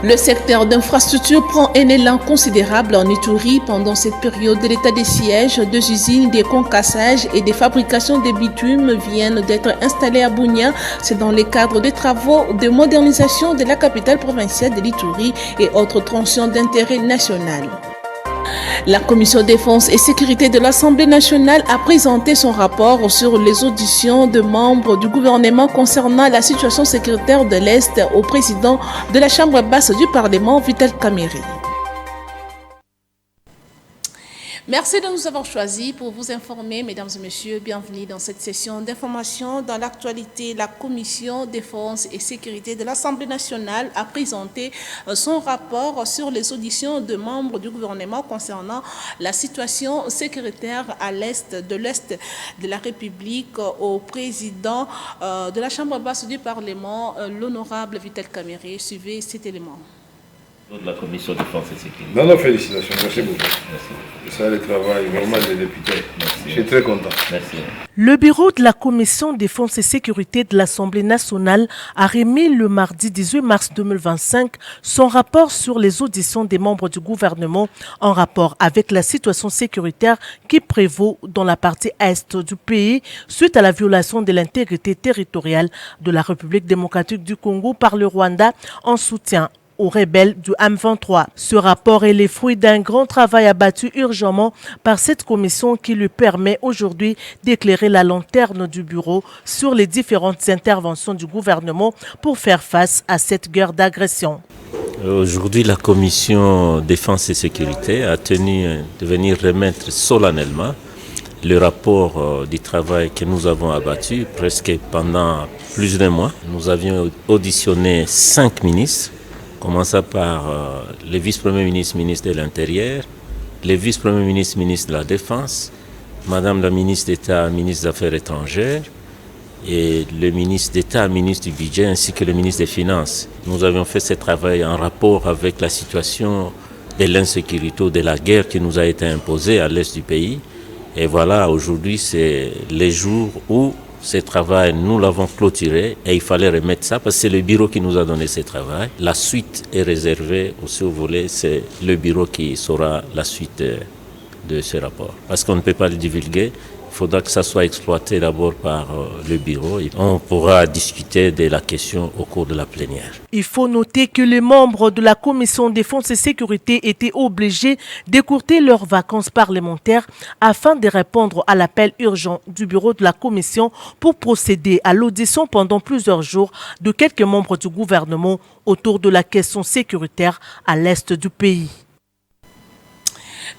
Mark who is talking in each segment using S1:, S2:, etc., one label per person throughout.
S1: Le secteur d'infrastructure prend un élan considérable en Ituri pendant cette période de l'état de siège. 2 usines de concassage et de fabrication de bitume viennent d'être installées à Bunia. C'est dans le cadre des travaux de modernisation de la capitale provinciale de l'Ituri et autres transitions d'intérêt national. La Commission défense et sécurité de l'Assemblée nationale a présenté son rapport sur les auditions de membres du gouvernement concernant la situation sécuritaire de l'Est au président de la Chambre basse du Parlement, Vital Kamerhe. Merci de nous avoir choisis pour vous informer, mesdames et messieurs. Bienvenue dans cette session d'information. Dans l'actualité, la Commission défense et sécurité de l'Assemblée nationale a présenté son rapport sur les auditions de membres du gouvernement concernant la situation sécuritaire à l'Est de la République au président de la Chambre basse du Parlement, l'honorable Vital Kamerhe. Suivez cet élément.
S2: De la Commission défense et sécurité.
S3: Non, félicitations. Merci beaucoup.
S2: Merci.
S3: Ça, le travail vraiment des députés. Merci. Je suis très content.
S2: Merci.
S4: Le bureau de la Commission défense et sécurité de l'Assemblée nationale a remis le mardi 18 mars 2025 son rapport sur les auditions des membres du gouvernement en rapport avec la situation sécuritaire qui prévaut dans la partie est du pays suite à la violation de l'intégrité territoriale de la République démocratique du Congo par le Rwanda en soutien aux rebelles du M23. Ce rapport est le fruit d'un grand travail abattu urgemment par cette commission qui lui permet aujourd'hui d'éclairer la lanterne du bureau sur les différentes interventions du gouvernement pour faire face à cette guerre d'agression.
S2: Aujourd'hui, la commission défense et sécurité a tenu de venir remettre solennellement le rapport du travail que nous avons abattu presque pendant plus d'un mois. Nous avions auditionné 5 ministres, commençant par le vice-premier ministre, ministre de l'Intérieur, le vice-premier ministre, ministre de la Défense, Madame la ministre d'État, ministre des Affaires étrangères, et le ministre d'État, ministre du Budget, ainsi que le ministre des Finances. Nous avions fait ce travail en rapport avec la situation de l'insécurité, de la guerre qui nous a été imposée à l'est du pays. Et voilà, aujourd'hui, c'est les jours où ce travail, nous l'avons clôturé et il fallait remettre ça parce que c'est le bureau qui nous a donné ce travail. La suite est réservée aussi au volet, c'est le bureau qui saura la suite de ce rapport. Parce qu'on ne peut pas le divulguer, il faudra que ça soit exploité d'abord par le bureau. On pourra discuter de la question au cours de la plénière.
S4: Il faut noter que les membres de la Commission défense et sécurité étaient obligés d'écourter leurs vacances parlementaires afin de répondre à l'appel urgent du bureau de la Commission pour procéder à l'audition pendant plusieurs jours de quelques membres du gouvernement autour de la question sécuritaire à l'est du pays.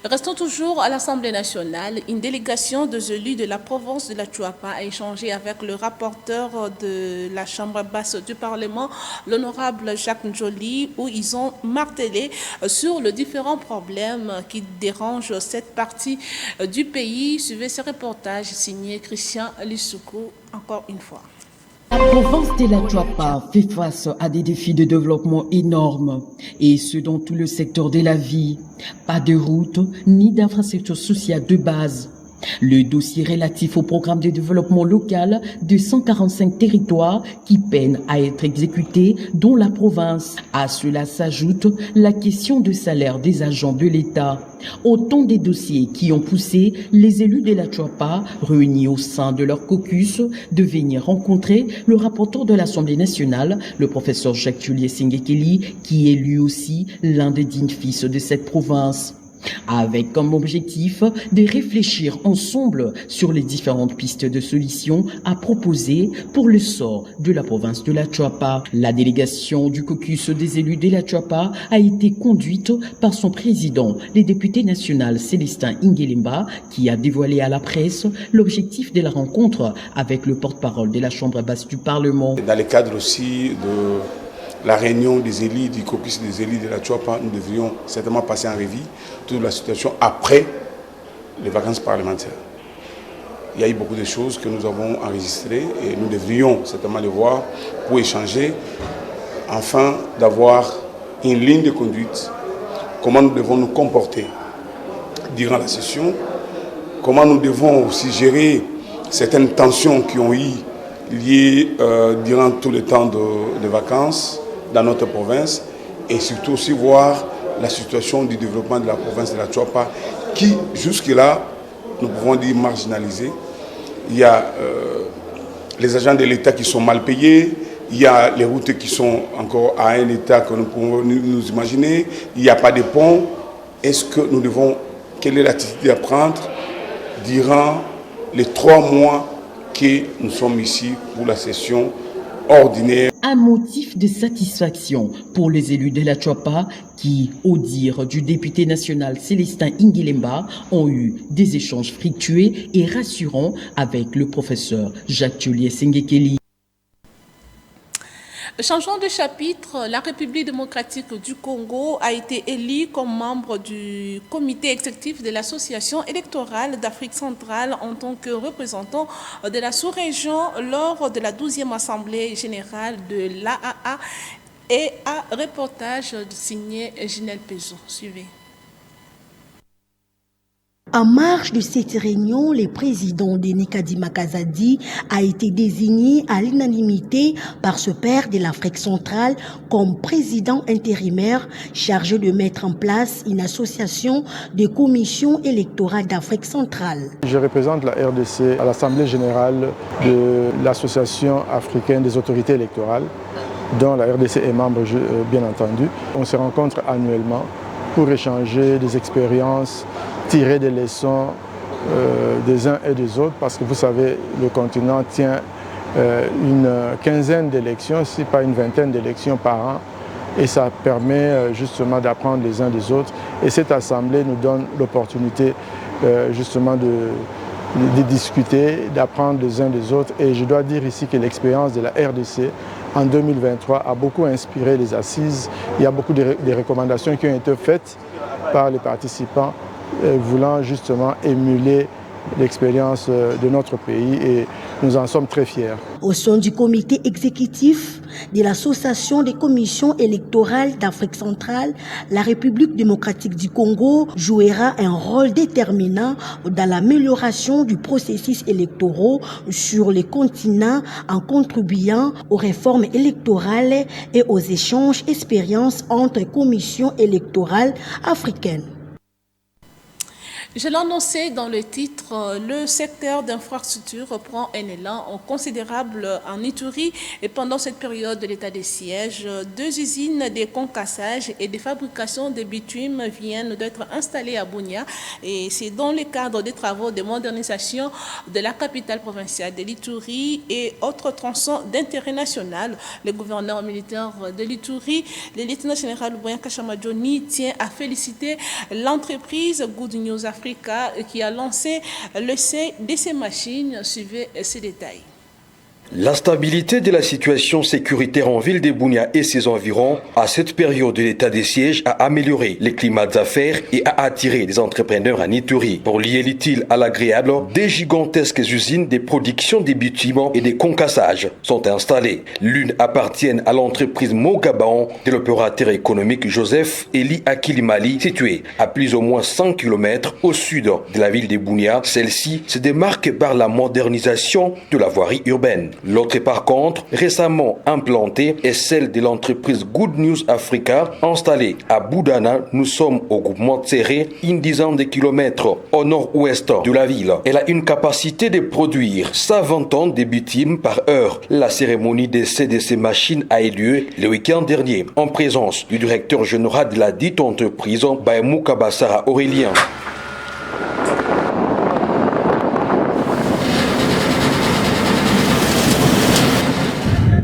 S1: Restons toujours à l'Assemblée nationale. Une délégation des élus de la province de la Chuapa a échangé avec le rapporteur de la Chambre basse du Parlement, l'honorable Jacques Njoli, où ils ont martelé sur les différents problèmes qui dérangent cette partie du pays. Suivez ce reportage signé Christian Lissoukou, encore une fois.
S5: La province de la Chuapa fait face à des défis de développement énormes, et ce dans tout le secteur de la vie. Pas de route ni d'infrastructures sociales de base. Le dossier relatif au programme de développement local de 145 territoires qui peinent à être exécutés dans la province. À cela s'ajoute la question de salaire des agents de l'État. Autant des dossiers qui ont poussé les élus de la Chuapa, réunis au sein de leur caucus, de venir rencontrer le rapporteur de l'Assemblée nationale, le professeur Jacques-Julien Singekeli, qui est lui aussi l'un des dignes fils de cette province, avec comme objectif de réfléchir ensemble sur les différentes pistes de solutions à proposer pour le sort de la province de la Chuapa. La délégation du caucus des élus de la Chuapa a été conduite par son président, le député national Célestin Ingelimba, qui a dévoilé à la presse l'objectif de la rencontre avec le porte-parole de la Chambre basse du Parlement.
S6: Dans le cadre aussi de la réunion des élus, du caucus des élus de la Chuapa, nous devrions certainement passer en revue toute la situation après les vacances parlementaires. Il y a eu beaucoup de choses que nous avons enregistrées et nous devrions certainement les voir pour échanger afin d'avoir une ligne de conduite, comment nous devons nous comporter durant la session, comment nous devons aussi gérer certaines tensions qui ont eu liées durant tout le temps de vacances dans notre province et surtout aussi voir la situation du développement de la province de la Tchouapa qui, jusque-là, nous pouvons dire marginalisée. Il y a les agents de l'État qui sont mal payés, il y a les routes qui sont encore à un état que nous pouvons nous imaginer, il n'y a pas de pont. Est-ce que nous devons, quelle est l'attitude à prendre durant les 3 mois que nous sommes ici pour la session ordinaire?
S5: Un motif de satisfaction pour les élus de la Tchouapa qui, au dire du député national Célestin Ingilemba, ont eu des échanges fructueux et rassurants avec le professeur Jacques Tchoulier Sengekeli.
S1: Changeons de chapitre, la République démocratique du Congo a été élue comme membre du comité exécutif de l'Association électorale d'Afrique centrale en tant que représentant de la sous-région lors de la 12e Assemblée générale de l'AAA et un reportage signé Ginelle Pézo. Suivez.
S7: En marge de cette réunion, le président Denis Kadima Kazadi a été désigné à l'unanimité par ce père de l'Afrique centrale comme président intérimaire chargé de mettre en place une association de commissions électorales d'Afrique centrale.
S8: Je représente la RDC à l'Assemblée générale de l'Association africaine des autorités électorales, dont la RDC est membre, bien entendu. On se rencontre annuellement pour échanger des expériences, tirer des leçons des uns et des autres, parce que vous savez, le continent tient une quinzaine d'élections, si pas une vingtaine d'élections par an, et ça permet justement d'apprendre les uns des autres. Et cette assemblée nous donne l'opportunité justement de discuter, d'apprendre les uns des autres. Et je dois dire ici que l'expérience de la RDC en 2023 a beaucoup inspiré les assises. Il y a beaucoup de recommandations qui ont été faites par les participants voulant justement émuler l'expérience de notre pays et nous en sommes très fiers.
S7: Au sein du comité exécutif de l'Association des commissions électorales d'Afrique centrale, la République démocratique du Congo jouera un rôle déterminant dans l'amélioration du processus électoral sur le continent en contribuant aux réformes électorales et aux échanges d'expériences entre commissions électorales africaines.
S1: Je l'annonçais dans le titre, le secteur d'infrastructure prend un élan considérable en Ituri et pendant cette période de l'état de siège, 2 usines de concassage et de fabrication de bitume viennent d'être installées à Bunia et c'est dans le cadre des travaux de modernisation de la capitale provinciale de l'Ituri et autres tronçons d'intérêt national. Le gouverneur militaire de l'Ituri, le lieutenant général Boyan Kachama Johnny, tient à féliciter l'entreprise Good News Africa qui a lancé l'essai de ces machines. Suivez ces détails.
S9: La stabilité de la situation sécuritaire en ville de Bunia et ses environs, à cette période de l'état des sièges, a amélioré les climats d'affaires et a attiré des entrepreneurs en Ituri. Pour lier l'utile à l'agréable, des gigantesques usines de production de bitumes et de concassage sont installées. L'une appartient à l'entreprise Mogabaon de l'opérateur économique Joseph Eli Akilimali, située à plus ou moins 100 km au sud de la ville de Bunia. Celle-ci se démarque par la modernisation de la voirie urbaine. L'autre, par contre, récemment implantée, est celle de l'entreprise Good News Africa, installée à Boudana. Nous sommes au groupement Tséré, une dizaine de kilomètres au nord-ouest de la ville. Elle a une capacité de produire 120 tonnes de bitume par heure. La cérémonie d'essai de ces machines a eu lieu le week-end dernier, en présence du directeur général de la dite entreprise, Baemou Kabassara Aurélien.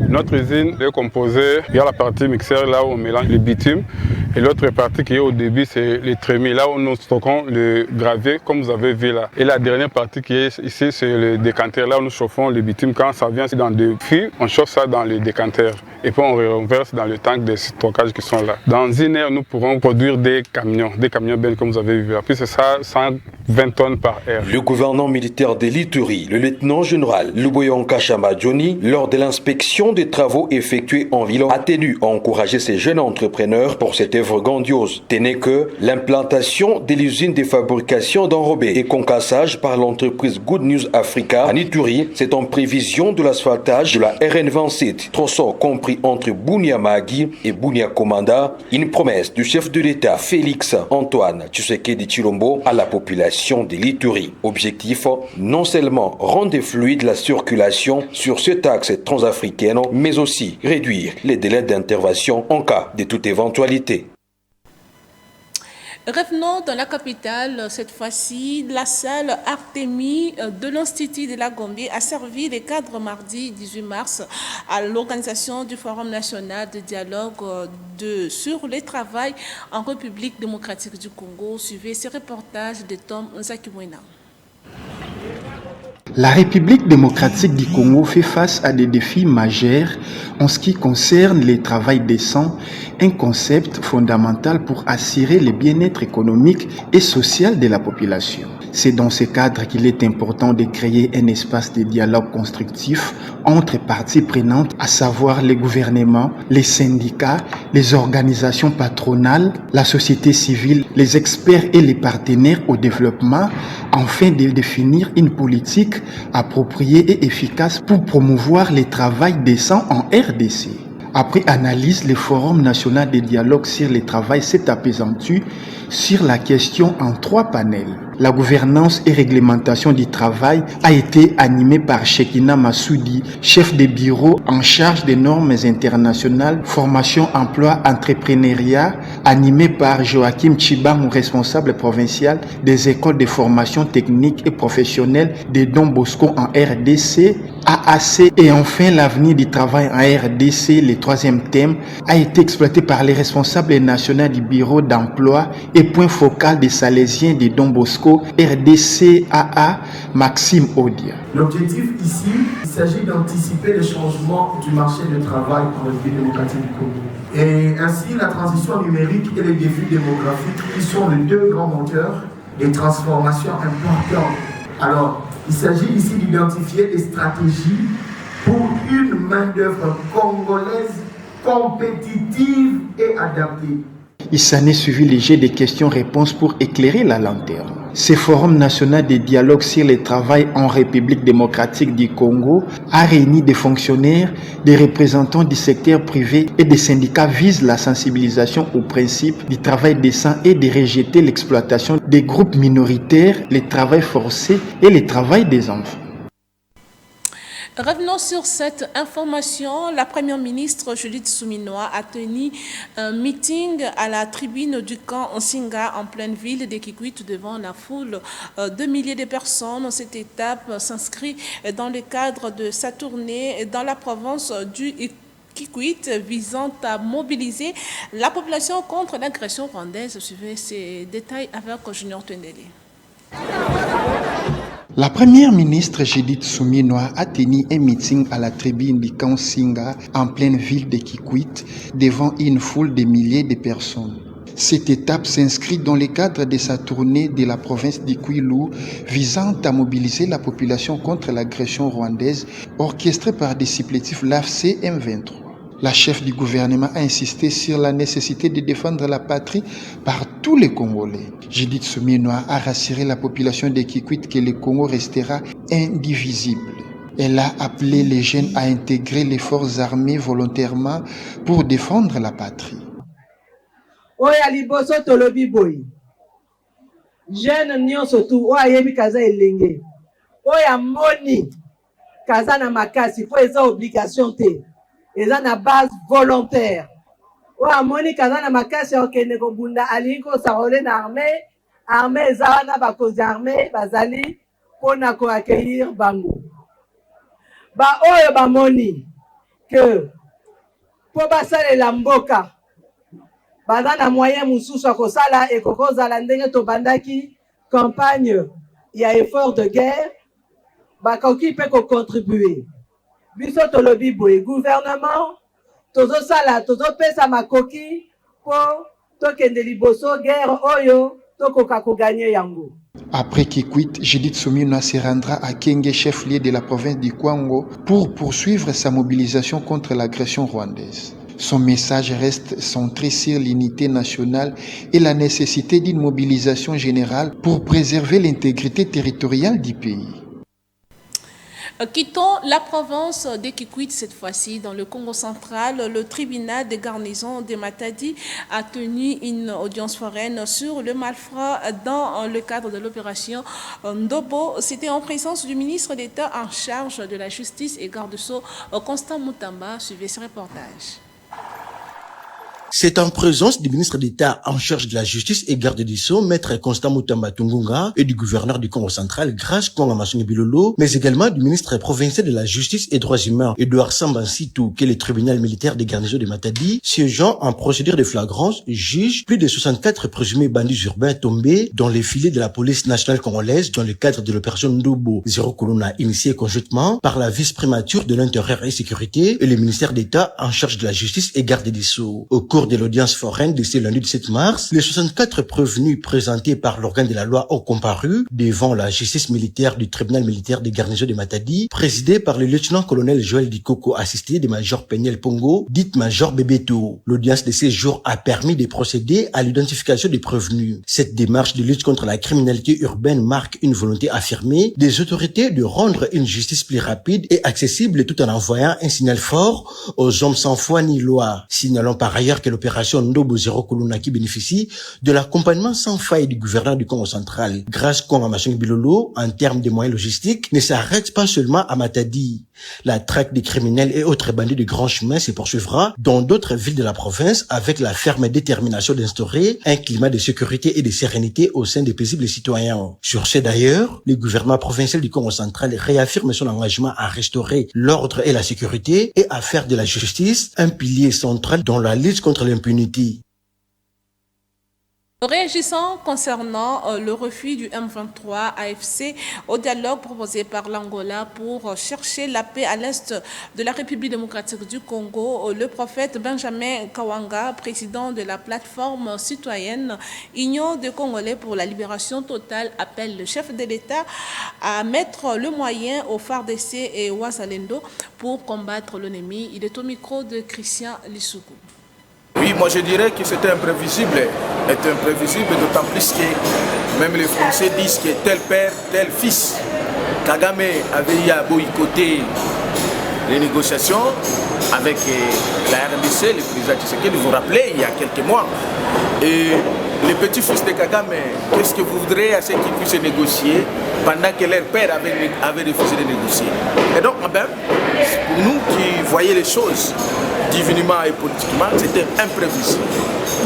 S10: Notre usine est composée, il y a la partie mixeur là où on mélange le bitume et l'autre partie qui est au début c'est les trémies, là où nous stockons le gravier comme vous avez vu là. Et la dernière partie qui est ici c'est le décanteur, là où nous chauffons le bitume. Quand ça vient dans des fûts, on chauffe ça dans le décanteur et puis on renverse dans le tank de stockage qui sont là. Dans une heure, nous pourrons produire des camions bennes comme vous avez vu là. Puis c'est ça, 120 tonnes par heure.
S9: Le gouverneur militaire de l'Ituri, le lieutenant général Luboyon Kachama Johnny, lors de l'inspection des travaux effectués en ville, a tenu à encourager ces jeunes entrepreneurs pour cette œuvre grandiose. Tenez que l'implantation de l'usine de fabrication d'enrobés et concassage par l'entreprise Good News Africa en Ituri, c'est en prévision de l'asphaltage de la RN27, tronçon compris conflit entre Bunia Mahagi et Bunia Komanda, une promesse du chef de l'État Félix Antoine Tshisekedi Tshilombo à la population de l'Ituri. Objectif, non seulement rendre fluide la circulation sur cet axe transafricain, mais aussi réduire les délais d'intervention en cas de toute éventualité.
S1: Revenons dans la capitale, cette fois-ci, la salle Artémis de l'Institut de la Gombe a servi les cadres mardi 18 mars à l'organisation du Forum national de dialogue sur le travail en République démocratique du Congo. Suivez ce reportage de Tom Nzakimwena.
S11: La République démocratique du Congo fait face à des défis majeurs en ce qui concerne le travail décent, un concept fondamental pour assurer le bien-être économique et social de la population. C'est dans ce cadre qu'il est important de créer un espace de dialogue constructif entre parties prenantes, à savoir les gouvernements, les syndicats, les organisations patronales, la société civile, les experts et les partenaires au développement, afin de définir une politique appropriée et efficace pour promouvoir le travail décent en RDC. Après analyse, le Forum national de dialogue sur le travail s'est appesanti sur la question en 3 panels. La gouvernance et réglementation du travail a été animée par Shekina Massoudi, chef de bureau en charge des normes internationales, formation, emploi, entrepreneuriat, animé par Joachim Chibang, responsable provincial des écoles de formation technique et professionnelle de Don Bosco en RDC, AAC, et enfin l'avenir du travail en RDC. Le 3e thème a été exploité par les responsables nationaux du bureau d'emploi et point focal des Salésiens de Don Bosco, RDC-AA, Maxime Odia.
S12: L'objectif ici, il s'agit d'anticiper les changements du marché du travail en République démocratique du Congo. Et ainsi, la transition numérique et les défis démographiques qui sont les 2 grands moteurs des transformations importantes. Alors, il s'agit ici d'identifier des stratégies pour une main-d'œuvre congolaise compétitive et adaptée.
S11: Il s'en est suivi les jets de questions-réponses pour éclairer la lanterne. Ce Forum national de dialogue sur le travail en République démocratique du Congo a réuni des fonctionnaires, des représentants du secteur privé et des syndicats vise la sensibilisation au principe du travail décent et de rejeter l'exploitation des groupes minoritaires, le travail forcé et le travail des enfants.
S1: Revenons sur cette information. La première ministre Judith Suminwa a tenu un meeting à la tribune du camp Nsinga en pleine ville de Kikwit devant la foule de milliers de personnes. Cette étape s'inscrit dans le cadre de sa tournée dans la province du Kikwit visant à mobiliser la population contre l'agression rwandaise. Suivez ces détails avec Junior Tendeli.
S11: La première ministre Judith Suminwa a tenu un meeting à la tribune du camp Nsinga en pleine ville de Kikwit devant une foule de milliers de personnes. Cette étape s'inscrit dans le cadre de sa tournée de la province du Kwilu visant à mobiliser la population contre l'agression rwandaise orchestrée par des supplétifs l'AFC M23. La chef du gouvernement a insisté sur la nécessité de défendre la patrie par tous les Congolais. Judith Suminwa a rassuré la population de Kikwit que le Congo restera indivisible. Elle a appelé les jeunes à intégrer les forces armées volontairement pour défendre la patrie.
S13: Oya liboso tolobi boy. Jeune nyonso tu oya yebi kaza elenge. Oya moni kaza na makasi po eza obligation te. Eza na base volontaire. Oya moni kaza na makasi okende ko bunda alinko sarole na armée eza na bakozi armée bazali pona ko accueillir bango. Ba oyo ba moni que po basalela mboka baza na moyen mususu akosala ekokozala ndenge tobandaki campagne ya effort de guerre bakoki mpe kocontribue biso tolobi boye gouvernement tozopesa makoki mpo tokende liboso guerre oyo tokoka koganye yango.
S11: Après Kikwit, Judith Suminwa se rendra à Kenge, chef-lieu de la province du Kwango, pour poursuivre sa mobilisation contre l'agression rwandaise. Son message reste centré sur l'unité nationale et la nécessité d'une mobilisation générale pour préserver l'intégrité territoriale du pays.
S1: Quittons la province des Kikwit cette fois-ci. Dans le Congo central, le tribunal des garnisons de Matadi a tenu une audience foraine sur le malfrat dans le cadre de l'opération Ndobo. C'était en présence du ministre d'État en charge de la justice et garde-sceaux, Constant Moutamba. Suivez ce reportage.
S14: C'est en présence du ministre d'État en charge de la justice et garde des Sceaux, maître Constant Moutamba Tungunga, et du gouverneur du Congo central, Grace Konga Masongi Bilolo, mais également du ministre provincial de la justice et droits humains, Edouard Sambansitou, qui est le tribunal militaire des garnisons de Matadi, siégeant en procédure de flagrance, juge plus de 64 présumés bandits urbains tombés dans les filets de la police nationale congolaise dans le cadre de l'opération Ndobo. Zéro Colonna initiée conjointement par la vice-primature de l'intérieur et sécurité et le ministère d'État en charge de la justice et garde des Sceaux. Au cours de l'audience foraine de ce lundi 17 mars, les 64 prévenus présentés par l'organe de la loi ont comparu devant la justice militaire du tribunal militaire des garnisons de Matadi, présidé par le lieutenant-colonel Joël Dikoko, assisté de major Peniel Pongo, dite major Bebeto. L'audience de ces jours a permis de procéder à l'identification des prévenus. Cette démarche de lutte contre la criminalité urbaine marque une volonté affirmée des autorités de rendre une justice plus rapide et accessible tout en envoyant un signal fort aux hommes sans foi ni loi. Signalons par ailleurs que l'opération Ndobo Zéro Colonna qui bénéficie de l'accompagnement sans faille du gouverneur du Congo central, grâce Konga Masongi Bilolo, en termes de moyens logistiques, ne s'arrête pas seulement à Matadi. La traque des criminels et autres bandits de grands chemins se poursuivra dans d'autres villes de la province avec la ferme détermination d'instaurer un climat de sécurité et de sérénité au sein des paisibles citoyens. Sur ce d'ailleurs, le gouvernement provincial du Congo central réaffirme son engagement à restaurer l'ordre et la sécurité et à faire de la justice un pilier central dans la lutte contre l'impunité.
S1: Réagissant concernant le refus du M23 AFC au dialogue proposé par l'Angola pour chercher la paix à l'est de la République démocratique du Congo, le prophète Benjamin Kawanga, président de la plateforme citoyenne Union des Congolais pour la libération totale, appelle le chef de l'État à mettre le moyen au FARDC et Wazalendo pour combattre l'ennemi. Il est au micro de Christian Lissoukou.
S15: Oui, moi je dirais que c'était imprévisible. C'est imprévisible, d'autant plus que même les Français disent que tel père, tel fils. Kagame avait eu à boycotter les négociations avec la RDC, le président Tshisekedi, vous vous rappelez, il y a quelques mois. Et les petits-fils de Kagame, qu'est-ce que vous voudrez à ce qu'ils puissent négocier pendant que leur père avait refusé de négocier. Et donc, pour nous qui voyons les choses divinement et politiquement, c'était imprévisible.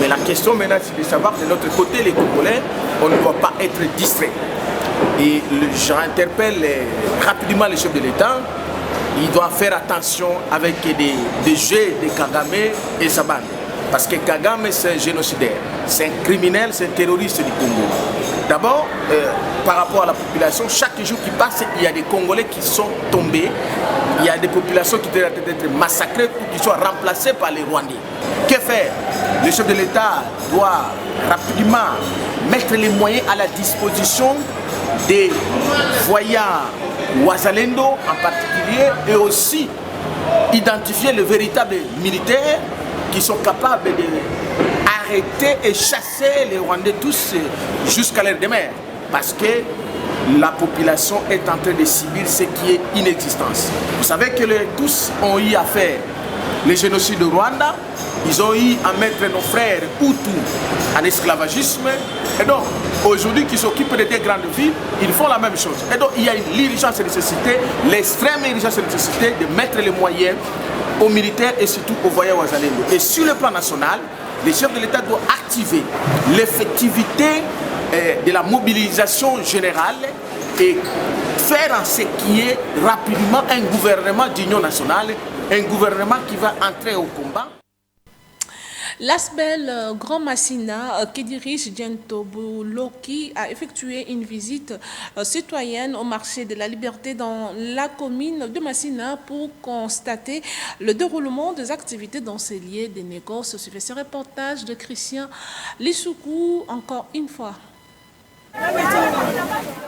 S15: Mais la question maintenant, c'est de savoir de notre côté, les Congolais, on ne doit pas être distrait. Et j'interpelle rapidement le chef de l'État, il doit faire attention avec des jeux de Kagame et sa bande. Parce que Kagame, c'est un génocidaire, c'est un criminel, c'est un terroriste du Congo. D'abord, par rapport à la population, chaque jour qui passe, il y a des Congolais qui sont tombés, il y a des populations qui doivent être massacrées ou qui sont remplacées par les Rwandais. Que faire? Le chef de l'État doit rapidement mettre les moyens à la disposition des voyants Wazalendo en particulier et aussi identifier les véritables militaires qui sont capables d'arrêter et chasser les Rwandais tous jusqu'à leur demeure. Parce que la population est en train de subir ce qui est inexistence. Vous savez que tous ont eu à faire le génocide de Rwanda, ils ont eu à mettre nos frères Hutus en esclavagisme. Et donc, aujourd'hui, qui s'occupent de des grandes villes, ils font la même chose. Et donc, il y a l'urgence et nécessité, l'extrême urgence et nécessité de mettre les moyens aux militaires et surtout aux voyants Wazalendo. Et sur le plan national, le chef de l'État doit activer l'effectivité de la mobilisation générale et faire en ce qui est rapidement un gouvernement d'union nationale, un gouvernement qui va entrer au combat.
S1: L'Asbel Grand Massina, qui dirige Diento Bouloki, a effectué une visite citoyenne au marché de la Liberté dans la commune de Massina pour constater le déroulement des activités dans ces lieux de négoces. Suivez ce reportage de Christian Lissoukou, encore une fois.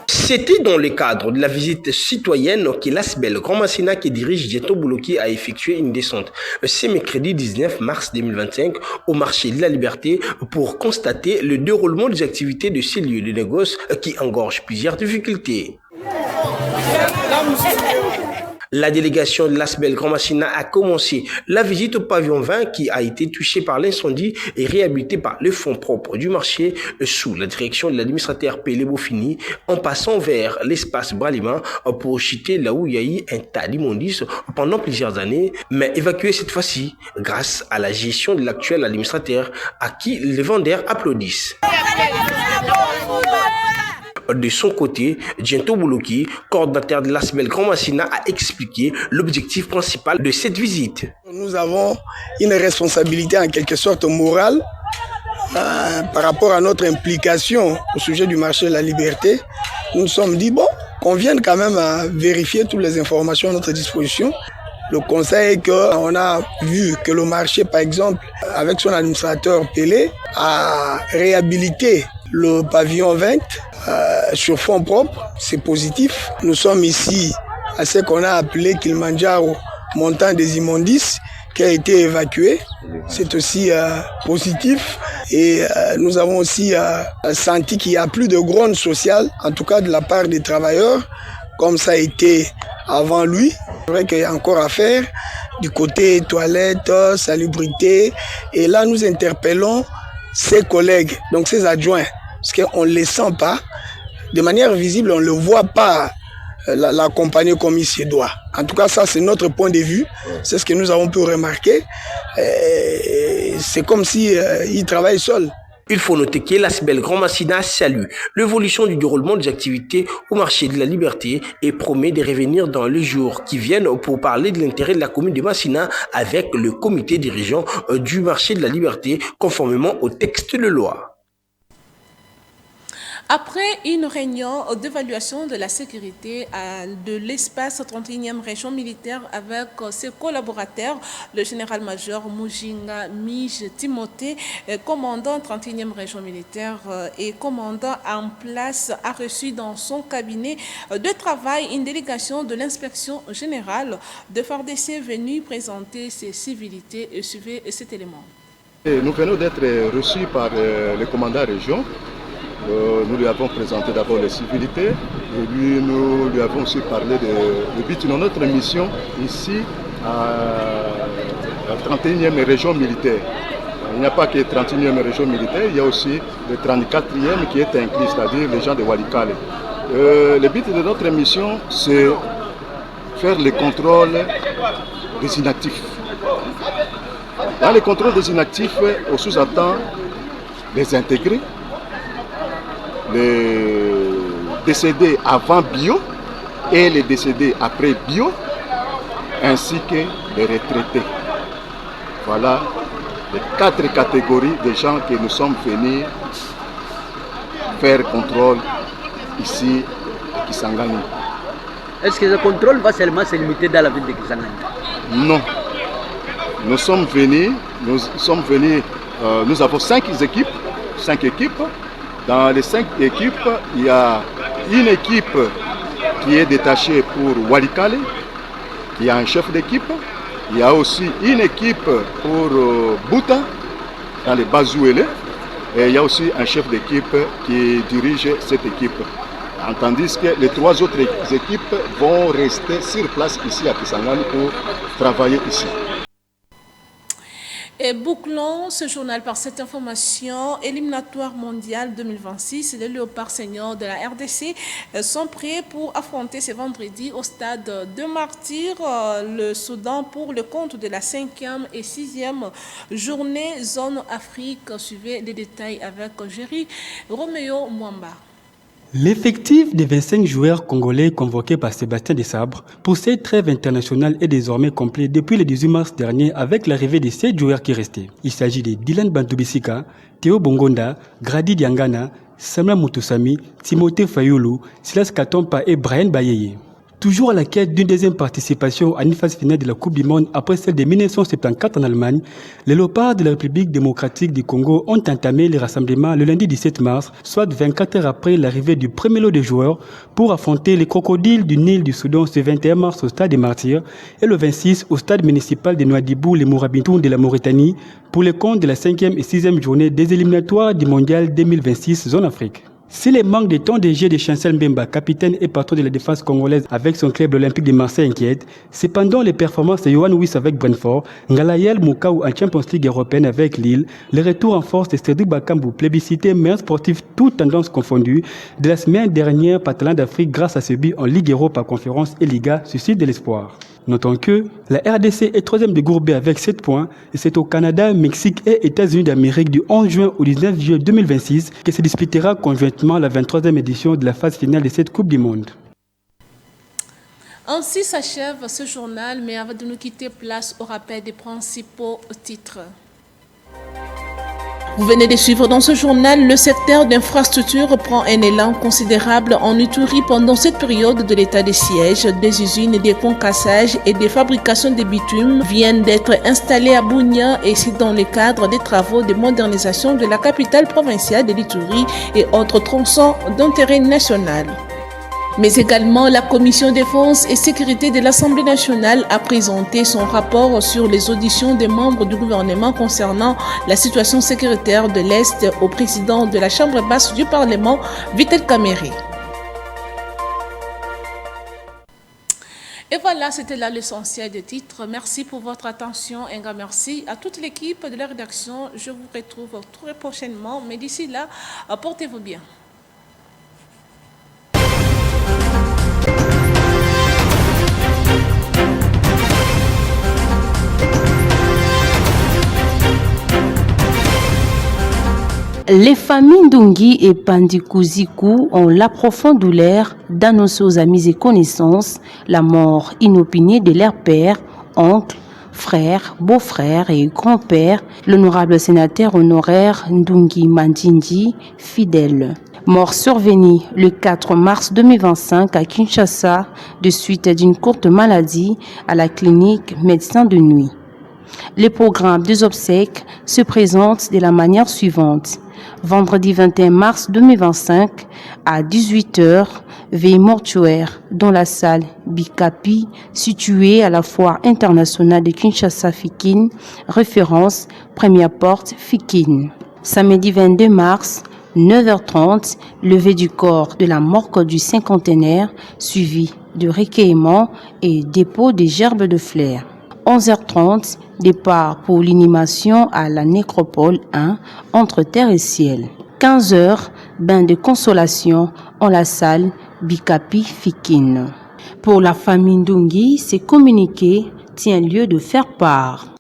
S16: C'était dans le cadre de la visite citoyenne que l'Asbel Grand Massina qui dirige Diento Bouloki a effectué une descente ce mercredi 19 mars 2025 au marché de la Liberté pour constater le déroulement des activités de ces lieux de négoce qui engorgent plusieurs difficultés. La délégation de l'ASBEL Grand Massina a commencé la visite au pavillon 20 qui a été touché par l'incendie et réhabilité par le fonds propre du marché sous la direction de l'administrateur Pélé Bofini en passant vers l'espace Bralima pour chuter là où il y a eu un tas d'immondices pendant plusieurs années, mais évacué cette fois-ci grâce à la gestion de l'actuel administrateur à qui les vendeurs applaudissent. De son côté, Djento Boulouki, coordinateur de l'ASBEL Grand Massina, a expliqué l'objectif principal de cette visite.
S17: Nous avons une responsabilité en quelque sorte morale par rapport à notre implication au sujet du marché de la liberté. Nous nous sommes dit, bon, qu'on vienne quand même à vérifier toutes les informations à notre disposition. Le conseil est qu'on a vu que le marché, par exemple, avec son administrateur Pélé, a réhabilité le pavillon 20 sur fonds propres. C'est positif. Nous sommes ici à ce qu'on a appelé Kilimanjaro, montant des immondices, qui a été évacué. C'est aussi positif. Et nous avons aussi senti qu'il n'y a plus de grogne sociale, en tout cas de la part des travailleurs, comme ça a été avant lui. C'est vrai qu'il y a encore à faire du côté toilettes, salubrité. Et là, nous interpellons ses collègues, donc ses adjoints, parce qu'on ne les sent pas. De manière visible, on ne le voit pas l'accompagner comme il se doit. En tout cas, ça, c'est notre point de vue. C'est ce que nous avons pu remarquer. C'est comme si il travaille seul.
S16: Il faut noter que l'ASBEL Grand Massina salue l'évolution du déroulement des activités au marché de la liberté et promet de revenir dans les jours qui viennent pour parler de l'intérêt de la commune de Massina avec le comité dirigeant du marché de la liberté conformément au texte de loi.
S1: Après une réunion d'évaluation de la sécurité de l'espace 31e région militaire avec ses collaborateurs, le général-major Mujinga Mij Timothée, commandant 31e région militaire et commandant en place, a reçu dans son cabinet de travail une délégation de l'inspection générale de FARDC venue présenter ses civilités. Suivez cet élément.
S18: Nous venons d'être reçus par le commandant région. Nous lui avons présenté d'abord les civilités et nous lui avons aussi parlé du but de notre mission ici à la 31e région militaire. Il n'y a pas que la 31e région militaire, il y a aussi le 34e qui est inclus, c'est-à-dire les gens de Walikale. Le but de notre mission, c'est faire le contrôle des inactifs. Dans le contrôle des inactifs, on sous-attend les intégrés, les décédés avant bio et les décédés après bio, ainsi que les retraités. Voilà les 4 catégories de gens que nous sommes venus faire contrôle ici à Kisangani.
S19: Est-ce que le contrôle va seulement se limiter dans la ville de Kisangani?
S18: Non. Nous avons 5 équipes. Dans les 5 équipes, il y a une équipe qui est détachée pour Walikale, qui a un chef d'équipe. Il y a aussi une équipe pour Bouta, dans les Bazouélé. Et il y a aussi un chef d'équipe qui dirige cette équipe. Tandis que les 3 autres équipes vont rester sur place ici à Kisangani pour travailler ici.
S1: Et bouclons ce journal par cette information. Éliminatoire mondial 2026, les Léopards seniors de la RDC sont prêts pour affronter ce vendredi au stade de Martyrs le Soudan pour le compte de la 5e et 6e journée zone Afrique. Suivez les détails avec Géry Roméo Mwamba.
S20: L'effectif des 25 joueurs congolais convoqués par Sébastien Desabre pour cette trêve internationale est désormais complet depuis le 18 mars dernier avec l'arrivée des 7 joueurs qui restaient. Il s'agit de Dylan Bantubisika, Théo Bongonda, Grady Diangana, Samuel Mutusami, Timothée Fayoulou, Silas Katompa et Brian Bayeye. Toujours à la quête d'une deuxième participation à une phase finale de la Coupe du Monde après celle de 1974 en Allemagne, les Léopards de la République démocratique du Congo ont entamé les rassemblements le lundi 17 mars, soit 24 heures après l'arrivée du premier lot de joueurs, pour affronter les crocodiles du Nil du Soudan ce 21 mars au stade des Martyrs et le 26 au stade municipal de Nouadhibou, les Mourabitoun de la Mauritanie, pour le compte de la 5e et 6e journée des éliminatoires du Mondial 2026 Zone Afrique. Si les manques de temps de jeu de Chancel Mbemba, capitaine et patron de la défense congolaise avec son club olympique de Marseille inquiète, cependant les performances de Yohan Wyss avec Brentford, Ngalayel Moukau en Champions League européenne avec Lille, le retour en force de Cédric Bakambu, plébiscité meilleur sportif toutes tendances confondues, de la semaine dernière par Talent d'Afrique grâce à ce but en Ligue Europa Conférence et Liga suscite de l'espoir. Notons que la RDC est troisième de groupe B avec 7 points et c'est au Canada, Mexique et États-Unis d'Amérique du 11 juin au 19 juillet 2026 que se disputera conjointement la 23e édition de la phase finale de cette Coupe du Monde.
S1: Ainsi s'achève ce journal, mais avant de nous quitter, place au rappel des principaux titres. Vous venez de suivre dans ce journal, le secteur d'infrastructure prend un élan considérable en Ituri pendant cette période de l'état de siège. Des usines de concassage et de fabrication de bitume viennent d'être installées à Bunia et c'est dans le cadre des travaux de modernisation de la capitale provinciale de l'Ituri et autres tronçons d'intérêt national. Mais également, la Commission défense et sécurité de l'Assemblée nationale a présenté son rapport sur les auditions des membres du gouvernement concernant la situation sécuritaire de l'Est au président de la Chambre basse du Parlement, Vital Kamerhe. Et voilà, c'était là l'essentiel des titres. Merci pour votre attention. Un grand merci à toute l'équipe de la rédaction. Je vous retrouve très prochainement. Mais d'ici là, portez-vous bien.
S21: Les familles Ndungi et Pandikuziku ont la profonde douleur d'annoncer aux amis et connaissances la mort inopinée de leur père, oncle, frère, beau-frère et grand-père, l'honorable sénateur honoraire Ndungi Mandindi, fidèle. Mort survenue le 4 mars 2025 à Kinshasa de suite d'une courte maladie à la clinique Médecins de nuit. Le programme des obsèques se présente de la manière suivante. Vendredi 21 mars 2025 à 18h, veille mortuaire dans la salle Bikapi située à la foire internationale de Kinshasa-Fikine, référence première porte Fikine. Samedi 22 mars, 9h30, levée du corps de la morgue du cinquantenaire, suivi de recueillement et dépôt des gerbes de fleurs. 11h30, départ pour l'inhumation à la nécropole 1 entre terre et ciel. 15h, bain de consolation en la salle Bikapi Fikine. Pour la famille Ndungi, ce communiqué tient lieu de faire part.